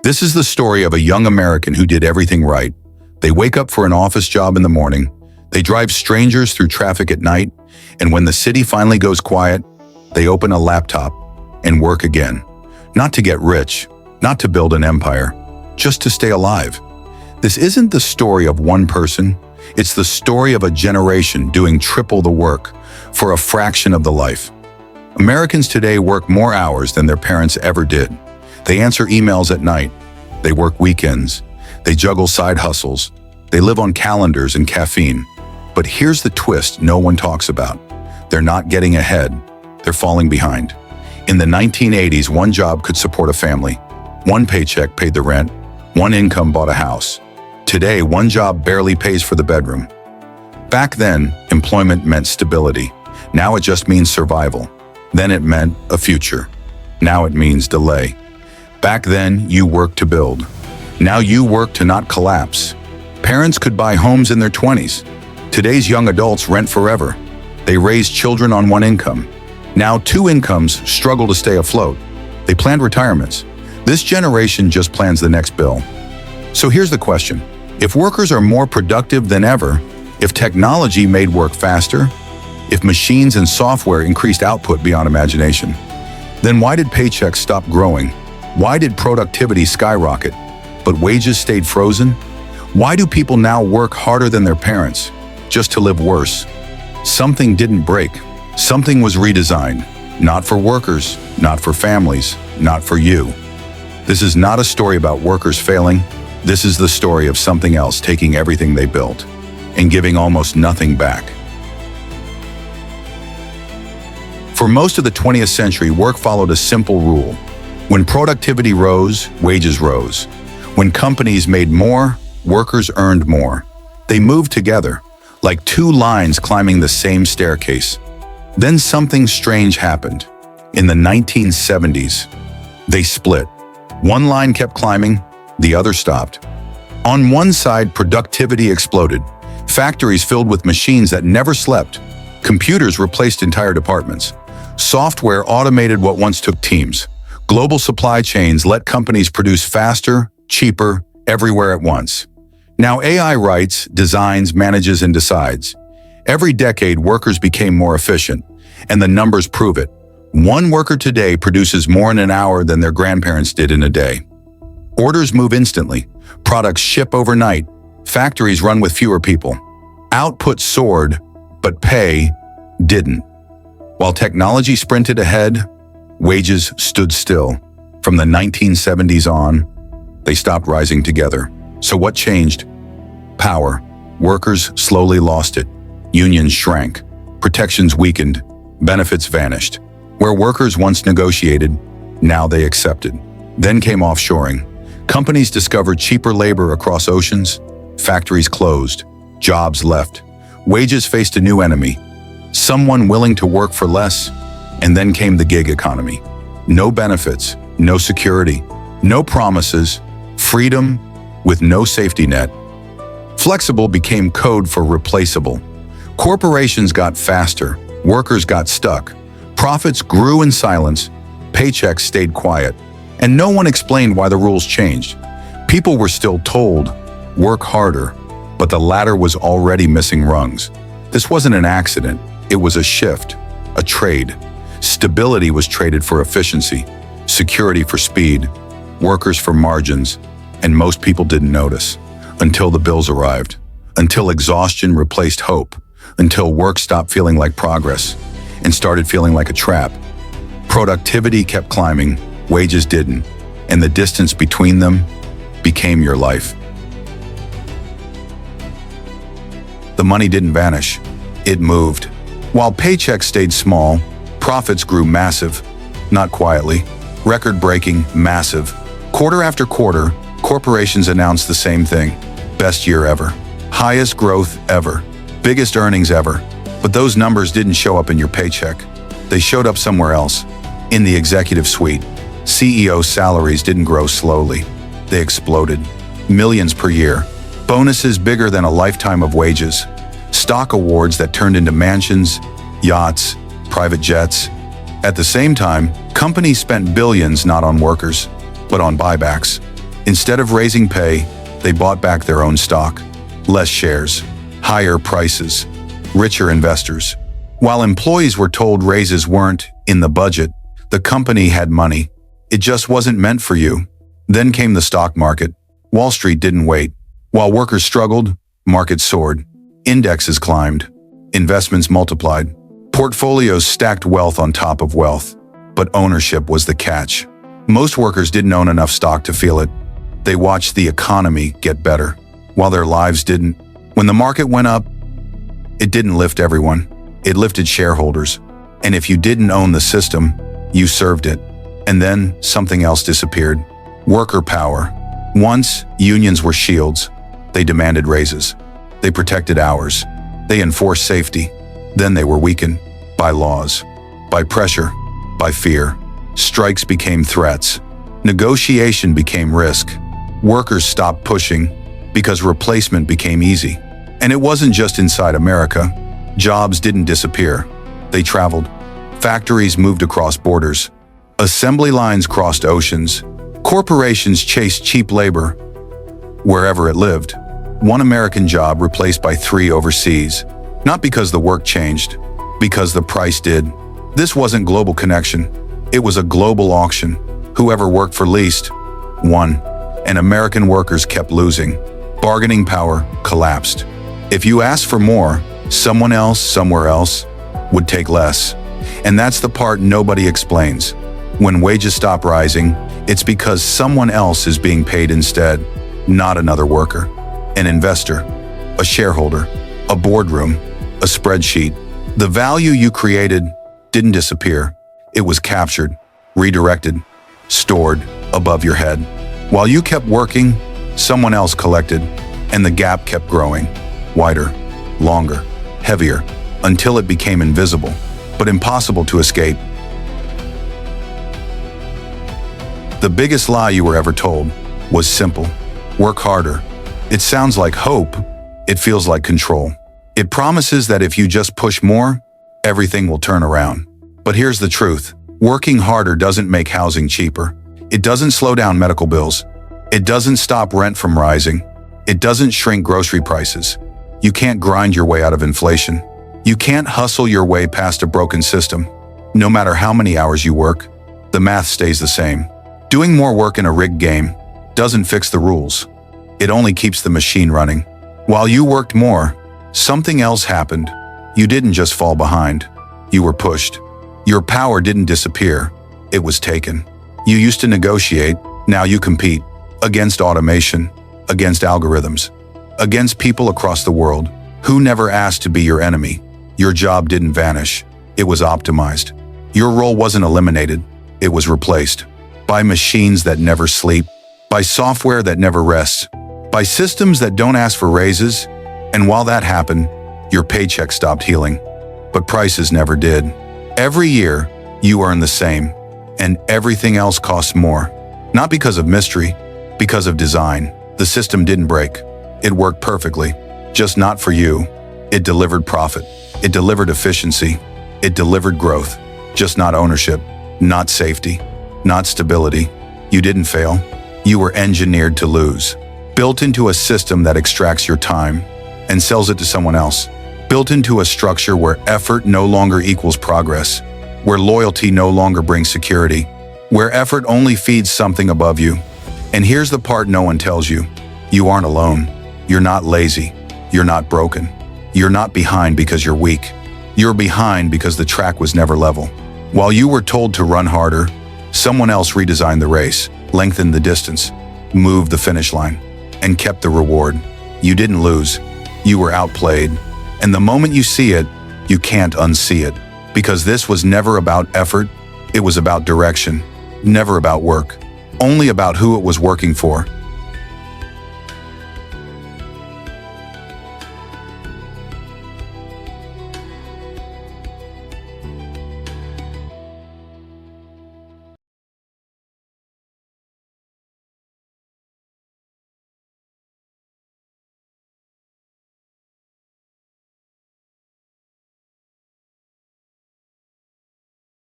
This is the story of a young American who did everything right. They wake up for an office job in the morning, they drive strangers through traffic at night, and when the city finally goes quiet, they open a laptop and work again. Not to get rich, not to build an empire, just to stay alive. This isn't the story of one person, it's the story of a generation doing triple the work for a fraction of the life. Americans today work more hours than their parents ever did. They answer emails at night, they work weekends, they juggle side hustles, they live on calendars and caffeine. But here's the twist no one talks about. They're not getting ahead, they're falling behind. In the 1980s, one job could support a family. One paycheck paid the rent, one income bought a house. Today, one job barely pays for the bedroom. Back then, employment meant stability. Now it just means survival. Then it meant a future. Now it means delay. Back then, you worked to build. Now you work to not collapse. Parents could buy homes in their 20s. Today's young adults rent forever. They raise children on one income. Now two incomes struggle to stay afloat. They planned retirements. This generation just plans the next bill. So here's the question. If workers are more productive than ever, if technology made work faster, if machines and software increased output beyond imagination, then why did paychecks stop growing? Why did productivity skyrocket, but wages stayed frozen? Why do people now work harder than their parents, just to live worse? Something didn't break. Something was redesigned. Not for workers, not for families, not for you. This is not a story about workers failing. This is the story of something else taking everything they built and giving almost nothing back. For most of the 20th century, work followed a simple rule. When productivity rose, wages rose. When companies made more, workers earned more. They moved together, like two lines climbing the same staircase. Then something strange happened. In the 1970s, they split. One line kept climbing, the other stopped. On one side, productivity exploded. Factories filled with machines that never slept. Computers replaced entire departments. Software automated what once took teams. Global supply chains let companies produce faster, cheaper, everywhere at once. Now AI writes, designs, manages, and decides. Every decade, workers became more efficient, and the numbers prove it. One worker today produces more in an hour than their grandparents did in a day. Orders move instantly. Products ship overnight. Factories run with fewer people. Output soared, but pay didn't. While technology sprinted ahead, wages stood still. From the 1970s on, they stopped rising together. So what changed? Power. Workers slowly lost it. Unions shrank. Protections weakened. Benefits vanished. Where workers once negotiated, now they accepted. Then came offshoring. Companies discovered cheaper labor across oceans. Factories closed. Jobs left. Wages faced a new enemy. Someone willing to work for less. And then came the gig economy. No benefits, no security, no promises, freedom with no safety net. Flexible became code for replaceable. Corporations got faster. Workers got stuck. Profits grew in silence, paychecks stayed quiet, and no one explained why the rules changed. People were still told, work harder, but the ladder was already missing rungs. This wasn't an accident, it was a shift, a trade. Stability was traded for efficiency, security for speed, workers for margins, and most people didn't notice until the bills arrived, until exhaustion replaced hope, until work stopped feeling like progress and started feeling like a trap. Productivity kept climbing, wages didn't, and the distance between them became your life. The money didn't vanish, it moved. While paychecks stayed small, profits grew massive, not quietly, record-breaking, massive. Quarter after quarter, corporations announced the same thing. Best year ever, highest growth ever, biggest earnings ever. But those numbers didn't show up in your paycheck. They showed up somewhere else, in the executive suite. CEO salaries didn't grow slowly. They exploded. Millions per year. Bonuses bigger than a lifetime of wages. Stock awards that turned into mansions, yachts, private jets. At the same time, companies spent billions not on workers, but on buybacks. Instead of raising pay, they bought back their own stock. Less shares, higher prices, richer investors. While employees were told raises weren't in the budget, the company had money. It just wasn't meant for you. Then came the stock market. Wall Street didn't wait. While workers struggled, markets soared. Indexes climbed. Investments multiplied. Portfolios stacked wealth on top of wealth. But ownership was the catch. Most workers didn't own enough stock to feel it. They watched the economy get better, while their lives didn't. When the market went up, it didn't lift everyone. It lifted shareholders. And if you didn't own the system, you served it. And then something else disappeared. Worker power. Once, unions were shields. They demanded raises. They protected hours. They enforced safety. Then they were weakened by laws, by pressure, by fear. Strikes became threats. Negotiation became risk. Workers stopped pushing because replacement became easy. And it wasn't just inside America. Jobs didn't disappear. They traveled. Factories moved across borders. Assembly lines crossed oceans. Corporations chased cheap labor wherever it lived. One American job replaced by 3 overseas. Not because the work changed, because the price did. This wasn't global connection. It was a global auction. Whoever worked for least won. And American workers kept losing. Bargaining power collapsed. If you asked for more, someone else, somewhere else, would take less. And that's the part nobody explains. When wages stop rising, it's because someone else is being paid instead, not another worker. An investor, a shareholder, a boardroom, a spreadsheet. The value you created didn't disappear. It was captured, redirected, stored above your head. While you kept working, someone else collected, and the gap kept growing, wider, longer, heavier, until it became invisible, but impossible to escape. The biggest lie you were ever told was simple. Work harder. It sounds like hope. It feels like control. It promises that if you just push more, everything will turn around. But here's the truth. Working harder doesn't make housing cheaper. It doesn't slow down medical bills. It doesn't stop rent from rising. It doesn't shrink grocery prices. You can't grind your way out of inflation. You can't hustle your way past a broken system. No matter how many hours you work, the math stays the same. Doing more work in a rigged game doesn't fix the rules. It only keeps the machine running. While you worked more, something else happened. You didn't just fall behind. You were pushed. Your power didn't disappear. It was taken. You used to negotiate. Now you compete. Against automation. Against algorithms. Against people across the world who never asked to be your enemy. Your job didn't vanish. It was optimized. Your role wasn't eliminated. It was replaced. By machines that never sleep. By software that never rests. By systems that don't ask for raises. And while that happened, your paycheck stopped healing. But prices never did. Every year, you earn the same. And everything else costs more. Not because of mystery, because of design. The system didn't break. It worked perfectly. Just not for you. It delivered profit. It delivered efficiency. It delivered growth. Just not ownership. Not safety. Not stability. You didn't fail. You were engineered to lose. Built into a system that extracts your time and sells it to someone else. Built into a structure where effort no longer equals progress, where loyalty no longer brings security, where effort only feeds something above you. And here's the part no one tells you. You aren't alone. You're not lazy. You're not broken. You're not behind because you're weak. You're behind because the track was never level. While you were told to run harder, someone else redesigned the race, lengthened the distance, moved the finish line, and kept the reward. You didn't lose. You were outplayed. And the moment you see it, you can't unsee it. Because this was never about effort. It was about direction. Never about work. Only about who it was working for.